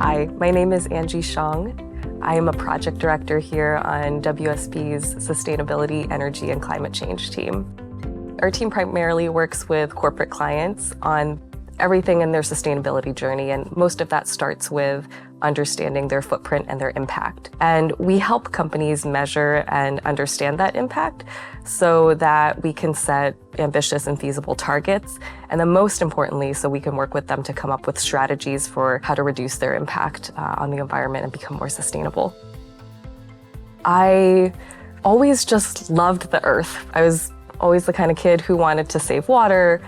Hi, my name is Angie Xiong. I am a project director here on WSP's Sustainability, Energy, and Climate Change team. Our team primarily works with corporate clients on everything in their sustainability journey, and most of that starts with understanding their footprint and their impact. And we help companies measure and understand that impact so that we can set ambitious and feasible targets, and then most importantly, so we can work with them to come up with strategies for how to reduce their impact on the environment and become more sustainable. I always just loved the earth. I was always the kind of kid who wanted to save water,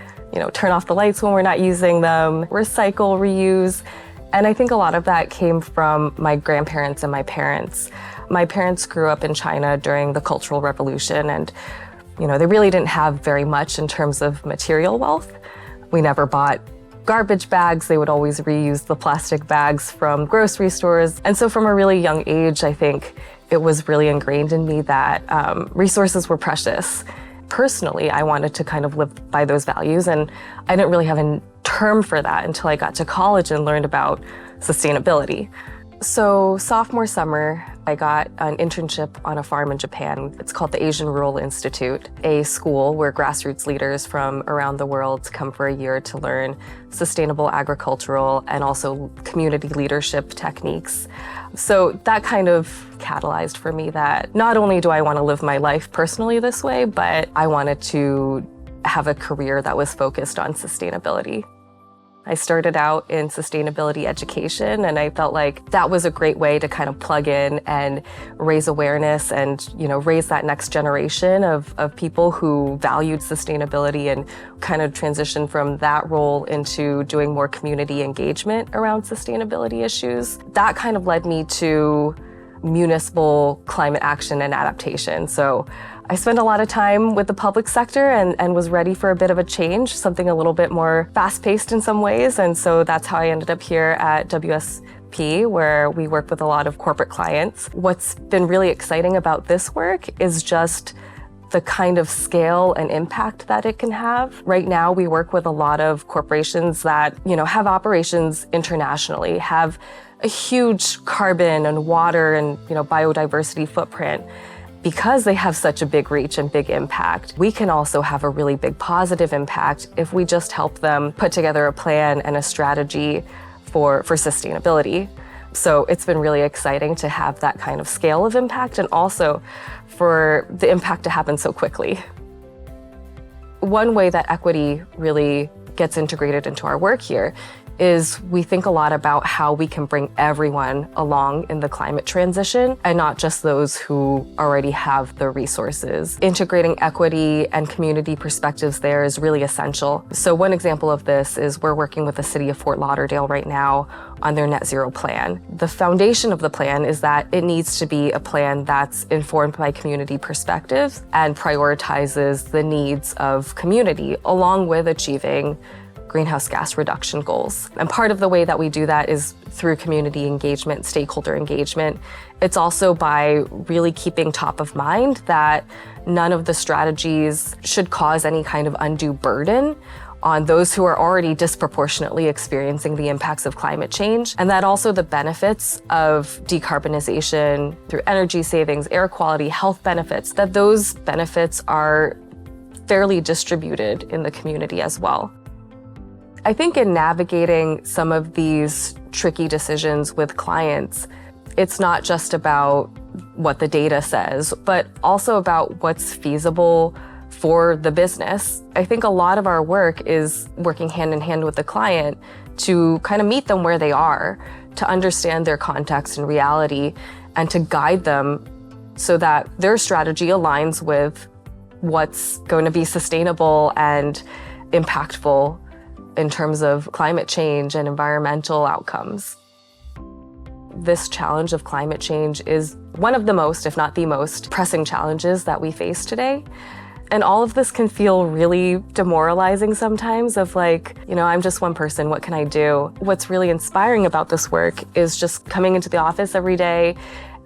turn off the lights when we're not using them, recycle, reuse. And I think a lot of that came from my grandparents and my parents. My parents grew up in China during the Cultural Revolution, and they really didn't have very much in terms of material wealth. We never bought garbage bags. They would always reuse the plastic bags from grocery stores. And so from a really young age, I think it was really ingrained in me that resources were precious. Personally, I wanted to kind of live by those values, and I didn't really have a term for that until I got to college and learned about sustainability. So sophomore summer, I got an internship on a farm in Japan. It's called the Asian Rural Institute, a school where grassroots leaders from around the world come for a year to learn sustainable agricultural and also community leadership techniques. So that kind of catalyzed for me that not only do I want to live my life personally this way, but I wanted to have a career that was focused on sustainability. I started out in sustainability education, and I felt like that was a great way to kind of plug in and raise awareness and, raise that next generation of people who valued sustainability and kind of transition from that role into doing more community engagement around sustainability issues. That kind of led me to municipal climate action and adaptation. So I spent a lot of time with the public sector and was ready for a bit of a change, something a little bit more fast-paced in some ways. And so that's how I ended up here at WSP, where we work with a lot of corporate clients. What's been really exciting about this work is just the kind of scale and impact that it can have. Right now, we work with a lot of corporations that, have operations internationally, have a huge carbon and water and, biodiversity footprint. Because they have such a big reach and big impact, we can also have a really big positive impact if we just help them put together a plan and a strategy for sustainability. So it's been really exciting to have that kind of scale of impact and also for the impact to happen so quickly. One way that equity really gets integrated into our work here is we think a lot about how we can bring everyone along in the climate transition and not just those who already have the resources. Integrating equity and community perspectives there is really essential. So one example of this is we're working with the city of Fort Lauderdale right now on their net zero plan. The foundation of the plan is that it needs to be a plan that's informed by community perspectives and prioritizes the needs of community along with achieving greenhouse gas reduction goals. And part of the way that we do that is through community engagement, stakeholder engagement. It's also by really keeping top of mind that none of the strategies should cause any kind of undue burden on those who are already disproportionately experiencing the impacts of climate change, and that also the benefits of decarbonization through energy savings, air quality, health benefits, that those benefits are fairly distributed in the community as well. I think in navigating some of these tricky decisions with clients, it's not just about what the data says, but also about what's feasible for the business. I think a lot of our work is working hand in hand with the client to kind of meet them where they are, to understand their context and reality, and to guide them so that their strategy aligns with what's going to be sustainable and impactful in terms of climate change and environmental outcomes. This challenge of climate change is one of the most, if not the most, pressing challenges that we face today. And all of this can feel really demoralizing sometimes of I'm just one person, what can I do? What's really inspiring about this work is just coming into the office every day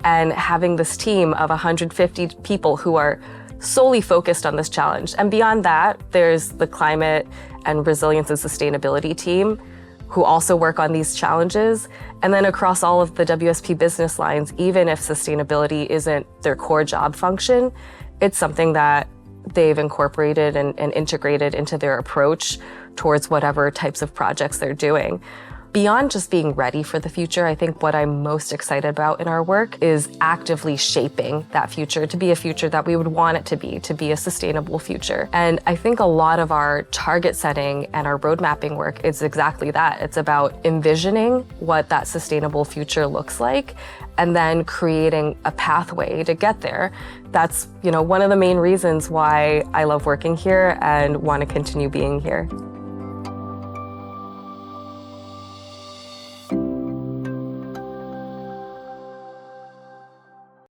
and having this team of 150 people who are solely focused on this challenge. And beyond that, there's the climate and resilience and sustainability team who also work on these challenges. And then across all of the WSP business lines, even if sustainability isn't their core job function, it's something that they've incorporated and integrated into their approach towards whatever types of projects they're doing. Beyond just being ready for the future, I think what I'm most excited about in our work is actively shaping that future to be a future that we would want it to be a sustainable future. And I think a lot of our target setting and our road mapping work is exactly that. It's about envisioning what that sustainable future looks like and then creating a pathway to get there. That's, one of the main reasons why I love working here and want to continue being here.